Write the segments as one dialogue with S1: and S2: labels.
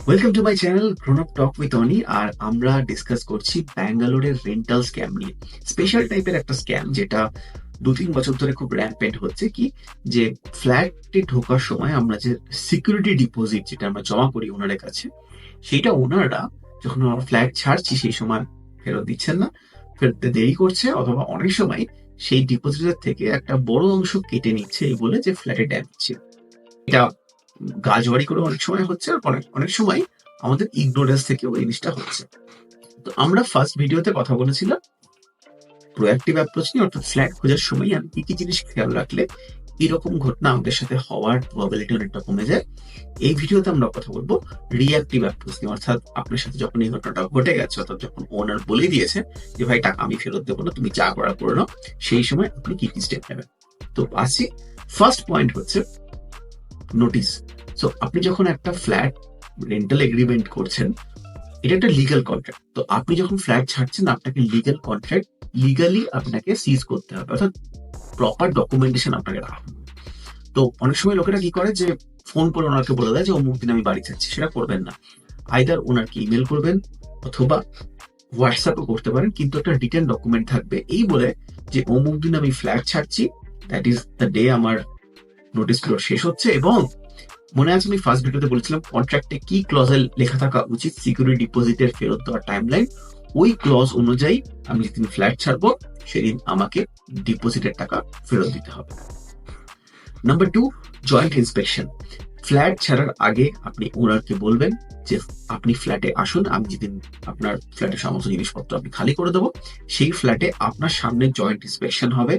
S1: Welcome to my channel grown up talk with Oni. আর আমরা discuss করছি ব্যাঙ্গালোরের রেন্টাল স্ক্যাম নিয়ে। স্পেশাল টাইপের একটা স্ক্যাম যেটা 2-3 বছর ধরে খুব র্যাম্পেন্ট হচ্ছে। কি যে ফ্ল্যাটে ঢোকার সময় আমরা যে সিকিউরিটি ডিপোজিট যেটা আমরা জমা করি ওনাদের কাছে, সেটা ওনারা যখন আমরা ফ্ল্যাট ছাড়ছি সেই সময় ফেরত দিচ্ছেন না, ফেরতে দেরি করছে, অথবা অনেক সময় সেই ডিপোজিটের থেকে একটা বড় অংশ কেটে নিচ্ছে এই বলে যে ফ্ল্যাটে ড্যামেজ ছিল। এটা গাজওয়ারি করে অনেক সময় হচ্ছে, আর অনেক অনেক সময় আমাদের ইগনোরেন্স থেকেও এই জিনিসটা হচ্ছে। তো আমরা ফার্স্ট ভিডিওতে কথা বলেছিলাম প্রোঅ্যাক্টিভ অ্যাপ্রোচ নিয়ে, অর্থাৎ ফ্ল্যাট খোঁজার সময় আমি কি কি জিনিস খেয়াল রাখলে এরকম ঘটনা আমাদের সাথে হওয়ার প্রবাবিলিটি অনেকটা কমে যায়। এই ভিডিওতে আমরা কথা বলবো রিঅ্যাক্টিভ অ্যাপ্রোচ নিয়ে, অর্থাৎ আপনার সাথে যখন এই ঘটনাটা ঘটে গেছে, অর্থাৎ যখন ওনার বলে দিয়েছে যে ভাই টাকা আমি ফেরত দেবো না, তুমি যা করার করে নাও, সেই সময় আপনি কি কি স্টেপ নেবেন। তো আসি, ফার্স্ট পয়েন্ট হচ্ছে নোটিস। সো আপনি যখন একটা ফ্ল্যাট রেন্টাল এগ্রিমেন্ট করছেন, এটা একটা লিগাল কন্ট্রাক্ট। তো আপনি যখন ফ্ল্যাট ছাড়ছেন, আপনাকে লিগাল কন্ট্রাক্ট লিগালি আপনাকে সিজ করতে হবে, অর্থাৎ প্রপার ডকুমেন্টেশন আপনাকে রাখতে হবে। তো অনেক সময় লোকেরা কি করে যে ফোন করে ওনাকে বলে দেয় যে অমুক দিন আমি বাড়ি যাচ্ছি। সেটা করবেন না। আইদার ওনাকে ইমেল করবেন অথবা হোয়াটসঅ্যাপও করতে পারেন, কিন্তু একটা রিটেন ডকুমেন্ট থাকবে এই বলে যে অমুক দিন আমি ফ্ল্যাট ছাড়ছি, দ্যাট ইজ দ্য ডে আমার নোটিস পিরিয়ড শেষ হচ্ছে। এবং মনে আছে আমি ফার্স্ট ভিডিওতে বলেছিলাম কন্ট্রাক্টে কি ক্লজে লেখা থাকা উচিত সিকিউরিটি ডিপোজিটের ফেরত দেওয়ার টাইমলাইন। ওই ক্লজ অনুযায়ী আমি যেদিন ফ্ল্যাট ছাড়বো সেদিন আমাকে ডিপোজিটের টাকা ফেরত দিতে হবে। Number 2, joint inspection. ফ্ল্যাট ছাড়ার আগে আপনি ওনারকে বলবেন যে আপনি ফ্ল্যাটে আসুন, আমি যেদিন আপনার ফ্ল্যাটের সমস্ত জিনিসপত্র আপনি খালি করে দেবো সেই ফ্ল্যাটে আপনার সামনে জয়েন্ট ইন্সপেকশন হবে।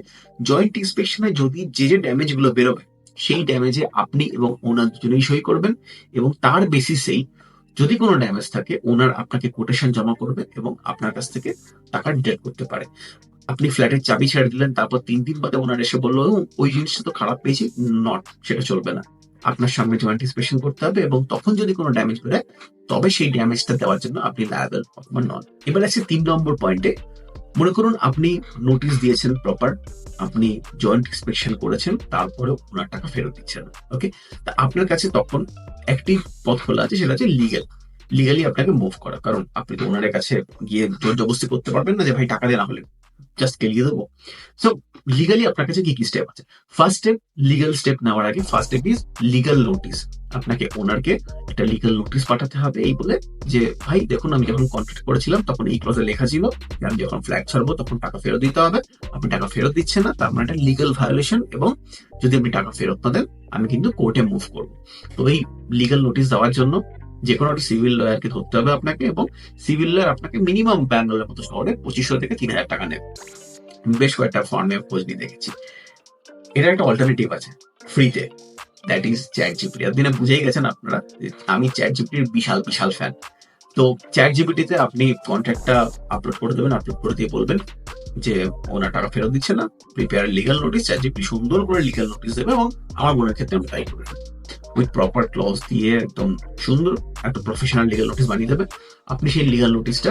S1: জয়েন্ট ইন্সপেকশনে যদি যে যে ড্যামেজ গুলো বেরোবে সেই ড্যামেজে আপনি এবং ওনার দুজনেই সই করবেন, এবং তার বেসিসেই যদি কোনো ড্যামেজ থাকে ওনার আপনাকে কোটেশন জমা করবে এবং আপনার কাছ থেকে টাকা ডিডাক্ট করতে পারে। আপনি ফ্ল্যাটের চাবি ছেড়ে দিলেন, তারপর 3 দিন বাদে ওনার এসে বললো ওই জিনিসটা তো খারাপ পেয়েছি, নট, সেটা চলবে না। আপনার সামনে জয়েন্ট ইন্সপেকশন করতে হবে, এবং তখন যদি কোনো ড্যামেজ বেরোয় তবে সেই ড্যামেজটা দেওয়ার জন্য আপনি লায়াবল অথবা নন। এবার আছে 3 নম্বর পয়েন্টে। মনে করুন আপনি নোটিশ দিয়েছেন প্রপার, আপনি জয়েন্ট ইন্সপেকশন করেছেন, তারপরে ওনার টাকা ফেরত দিচ্ছেন। ওকে, তা আপনার কাছে তখন একটি পথ খোলা আছে, সেটা হচ্ছে লিগালি আপনাকে মুভ করা। কারণ আপনি তো ওনার কাছে গিয়ে জোর জবরদস্তি করতে পারবেন না যে ভাই টাকা দিয়ে, না হলে জাস্ট কেলিয়ে দেবো। সো লিগালি আপনার কাছে কি কি স্টেপ আছে? ফার্স্ট স্টেপ, লিগাল স্টেপ নেওয়ার আগে first step is legal notice. আপনাকে ওনারকে একটা লিগাল নোটিস পাঠাতে হবে এই বলে যে ভাই দেখুন, আমি যখন কন্ট্রাক্ট করেছিলাম তখন এই ক্লজে লেখা ছিল যে আমি যখন ফ্ল্যাট ছাড়বো তখন টাকা ফেরত দিতে হবে, আপনি টাকা ফেরত দিচ্ছেন না, তার মানে একটা লিগাল ভায়োলেশন, এবং যদি আপনি টাকা ফেরত না দেন আমি কিন্তু কোর্টে মুভ করবো। তো এই লিগাল নোটিস দেওয়ার জন্য যে কোনো একটা সিভিল লয়ারকে ধরতে হবে আপনাকে, এবং সিভিল লয়ার আপনাকে মিনিমাম ব্যাঙ্গালোরের মতো শহরে 2500 থেকে 3000 টাকা নেবে। বেশ কয়েকটা ফর্মে খোঁজ নিয়ে দেখেছি। এটা একটা অল্টারনেটিভ আছে ফ্রিতে, দ্যাট ইজ চ্যাট জিপিটি। আপনি না বুঝেই গেছেন আপনারা যে আমি চ্যাট জিপিটির বিশাল বিশাল ফ্যান। তো চ্যাট জিপিটিতে আপনি কন্ট্রাক্টটা আপলোড করে দেবেন, আপলোড করে দিয়ে বলবেন যে ওনার টাকা ফেরত দিচ্ছে না, prepare legal notice. Chat GPT সুন্দর করে লিগাল নোটিস দেবে, এবং আমার বোনের ক্ষেত্রে আমি তাই করে উইথ প্রপার ক্লজ দিয়ে একদম সুন্দর একটা প্রফেশনাল লিগাল নোটিস বানিয়ে দেবে। আপনি সেই লিগাল নোটিসটা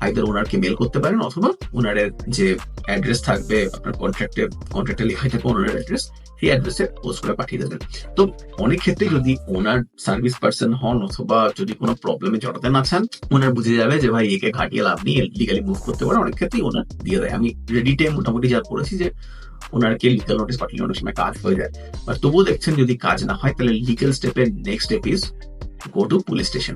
S1: আইদার ওনারকে মেল করতে পারেন, অথবা ওনারের যে অ্যাড্রেস থাকবে আপনার কন্ট্রাক্টে লেখাই থাকবে ওনার অ্যাড্রেস, সেই অ্যাড্রেসে পোস্ট করে পাঠিয়ে দেবেন। তো অনেক ক্ষেত্রে যদি ওনার সার্ভিস পার্সন হন অথবা যদি কোনো প্রবলেমে জড়াতে না চান, ওনার বুঝে যাবে যে ভাই একে ঘাটিয়ে লাভ নেই, লিগালি মুভ করতে পারে, অনেক ক্ষেত্রেই ওনার দিয়ে দেয়। আমি রেডিটে মোটামুটি যা করেছি যে ওনারকে লিগাল নোটিস পাঠিয়ে অনেক সময় কাজ হয়ে যায়। আর তবুও দেখছেন যদি কাজ না হয়, তাহলে লিগাল স্টেপের next step is go to police station.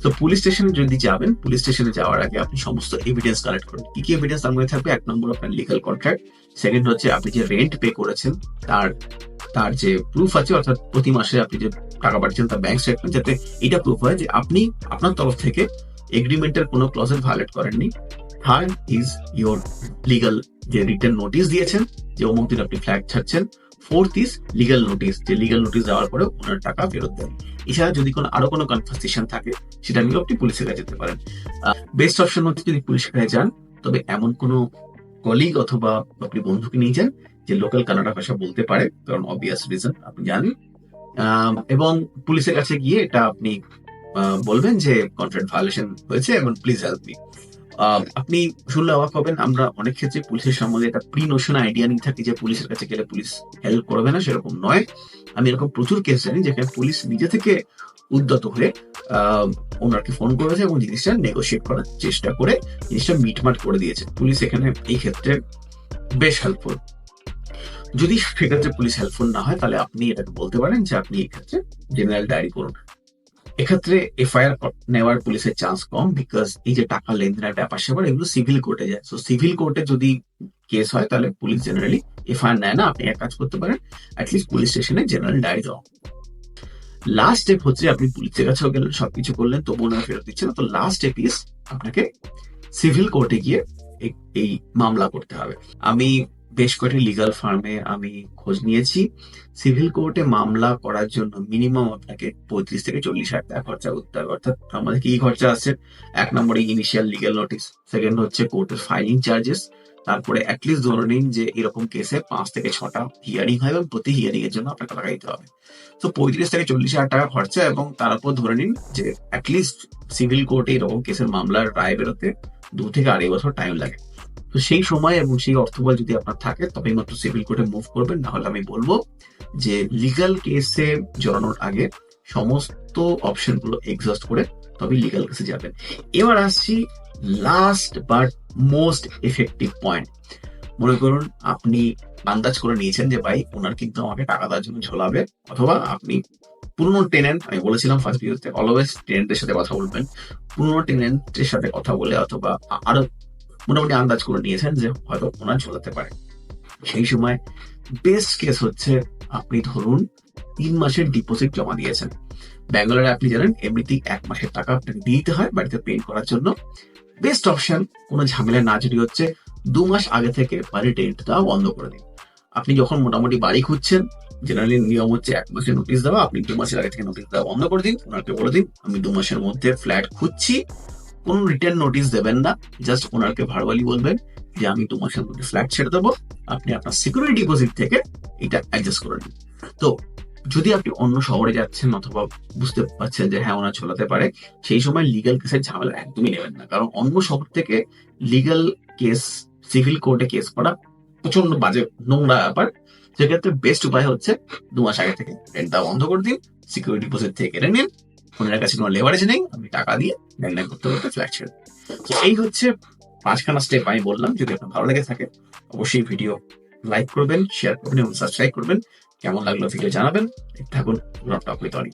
S1: তো পুলিশ স্টেশনে যদি যাবেন, পুলিশ স্টেশনে যাওয়ার আগে আপনি সমস্ত এভিডেন্স কালেক্ট করুন। কি কি এভিডেন্স তার মধ্যে থাকবে? 1 নম্বর আপনার লিগাল কন্ট্রাক্ট, সেকেন্ড হচ্ছে আপনি যে রেন্ট পে করেছেন তার তার যে প্রুফ আছে, অর্থাৎ প্রতি মাসে আপনি যে টাকা পাচ্ছেন তার ব্যাংক স্টেটমেন্ট, যাতে এটা প্রুফ হয় যে আপনি আপনার তরফ থেকে এগ্রিমেন্টের কোনো ক্লজের ভায়োলেট করেননি। থার্ড ইজ ইওর লিগাল যে রিটার্ন নোটিস দিয়েছেন যে অমুক দিন আপনি ফ্ল্যাট ছাড়ছেন। ফোর্থ ইজ লিগাল নোটিস, যে লিগাল নোটিস দেওয়ার পরে ওনার টাকা ফেরত দেন। এছাড়া যদি কোনো আরো কোনো কনভারসেশন থাকে সেটা নিয়েও আপনি পুলিশের কাছে যেতে পারেন। বেস্ট অপশন হচ্ছে যদি পুলিশের কাছে যান, তবে এমন কোনো কলিগ অথবা আপনি বন্ধুকে নিয়ে যান যে লোকাল কানাডা ভাষা বলতে পারে, কারণ অবভিয়াস রিজন আপনি জানেন। এবং পুলিশের কাছে গিয়ে এটা আপনি বলবেন যে কন্ট্রাক্ট ভায়োলেশন হয়েছে এবং প্লিজ হেল্প মি। আপনি শুনলে অবাক হবেন, আমরা অনেক ক্ষেত্রে পুলিশের সম্বন্ধে একটা প্রি নোশন আইডিয়া নিয়ে থাকি যে পুলিশের কাছে গেলে পুলিশ হেল্প করবে না, সেরকম নয়। আমি এরকম প্রচুর কেস জানি যেখানে পুলিশ নিজে থেকে উদ্যত হয়ে ওনাকে ফোন করেছে এবং জিনিসটা নেগোশিয়েট করার চেষ্টা করে জিনিসটা মিটমাট করে দিয়েছে। পুলিশ এখানে এই ক্ষেত্রে বেশ হেল্পফুল। যদি সেক্ষেত্রে পুলিশ হেল্পফুল না হয়, তাহলে আপনি এটাকে বলতে পারেন যে আপনি এক্ষেত্রে জেনারেল ডায়েরি করুন। এক্ষেত্রে এফআইআর নেওয়ার পুলিশের চান্স কম, বিকজ এই যে টাকা লেনদেনের ব্যাপার স্যাপার এগুলো সিভিল কোর্টে যায়। তো সিভিল কোর্টে যদি কেস হয় তাহলে পুলিশ জেনারেলি এফআইআর নেয় না। আপনি এক কাজ করতে পারেন, অ্যাটলিস্ট পুলিশ স্টেশনে জেনারেল ডায়েরি দেওয়া। লাস্ট স্টেপ হচ্ছে আপনি পুলিশের কাছেও গেলেন, সবকিছু করলেন, তবুও না ফেরত দিচ্ছে না, তো লাস্ট স্টেপ ইজ আপনাকে সিভিল কোর্টে গিয়ে এই মামলা করতে হবে। আমি বেশ কয়েকটি লিগাল ফার্মে আমি খোঁজ নিয়েছি। সিভিল কোর্টে মামলা করার জন্য মিনিমাম আপনাকে 35 থেকে 40 হাজার টাকা খরচা করতে হবে। অর্থাৎ আমাদের কি খরচা আছে, 1 নম্বরে ইনিশিয়াল লিগাল নোটিস, সেকেন্ড হচ্ছে কোর্টের ফাইলিং চার্জেস, তারপরে অ্যাটলিস্ট ধরে নিন যে এরকম কেসে 5 থেকে 6টা হিয়ারিং হয় এবং প্রতি হিয়ারিং এর জন্য আপনাকে টাকা দিতে হবে। তো 35 থেকে 40 হাজার টাকা খরচা, এবং তারপর ধরে নিন যে অ্যাটলিস্ট সিভিল কোর্টে এরকম কেসের মামলার রায় বেরোতে 2 থেকে 2.5 বছর টাইম লাগে। তো সেই সময় এবং সেই অর্থবল যদি আপনার থাকে তবেই মাত্র সিভিল কোর্টে মুভ করবেন। না হলে আমি বলবো যে লিগাল কেসে জড়ানোর আগে সমস্ত অপশন গুলো এক্সস্ট করে তবেই লিগাল কেসে যাবেন। এবার আসছি last but most effective point. মনে করুন আপনি আন্দাজ করে নিয়েছেন যে ভাই ওনার কিন্তু আমাকে টাকা দেওয়ার জন্য ঝোলাবে, অথবা আপনি পুরনো টেনেন্ট, আমি বলেছিলাম ফার্স্ট ভিডিওতে অলওয়েজ টেনেন্টের সাথে কথা বলবেন, পুরনো টেনেন্টের সাথে কথা বলে অথবা আরো মোটামুটি আন্দাজ করে নিয়েছেন যে হয়তো ওনার ঝোলাতে পারে। সেই সময় বেস্ট কেস হচ্ছে আপনি ধরুন 3 মাসের ডিপোজিট জমা দিয়েছেন। ব্যাঙ্গালোরে আপনি জানেন এমনিতেই 1 মাসের টাকা আপনাকে দিতে হয় বাড়িতে পেইন্ট করার জন্য। বেস্ট অপশন, কোনো ঝামেলা না জড়িয়ে হচ্ছে 2 মাস আগে থেকে বাড়ির রেন্ট দেওয়া বন্ধ করে দিন। আপনি যখন মোটামুটি বাড়ি খুঁজছেন, জেনারেলি নিয়ম হচ্ছে 1 মাসের নোটিশ দেওয়া, আপনি 2 মাসের আগে থেকে নোটিশ দেওয়া বন্ধ করে দিন। ওনাকে বলে দিন আমি 2 মাসের মধ্যে ফ্ল্যাট খুঁজছি, কোন রিটার্ন নোটিশ দেবেন না, জাস্ট ওনাকে ভার্বালি বলবেন যে আমি 2 মাসের মধ্যে ফ্ল্যাট ছেড়ে দেবো, আপনি আপনার সিকিউরিটি ডিপোজিট থেকে এটা অ্যাডজাস্ট করে নিন। তো যদি আপনি অন্য শহরে যাচ্ছেন অথবা বুঝতে পারছেন যে হ্যাঁ ওনার চলাতে পারে, সেই সময় লিগাল কেসের ঝামেলা একদমই নেবেন না, কারণ অন্য শহর থেকে লিগাল কেস সিভিল কোর্টে কেস করা প্রচন্ড বাজে নোংরা ব্যাপার। সেক্ষেত্রে বেস্ট উপায় হচ্ছে 2 মাস আগে থেকে রেন্ট দেওয়া বন্ধ করে দিন, সিকিউরিটি ডিপোজিট থেকে কেটে নিন, ওনার কাছে কোনো লেভারেজ নেই, আপনি টাকা দিয়ে ল্যান্ড করতে করতে ফ্ল্যাট ছেড়ে। তো এই হচ্ছে 5খানা স্টেপ আমি বললাম। যদি আপনার ভালো লেগে থাকে অবশ্যই ভিডিও লাইক করবেন, শেয়ার করবেন এবং সাবস্ক্রাইব করবেন। কেমন লাগলো ভিডিও জানাবেন। থাকুন রক টক উইথ অনি।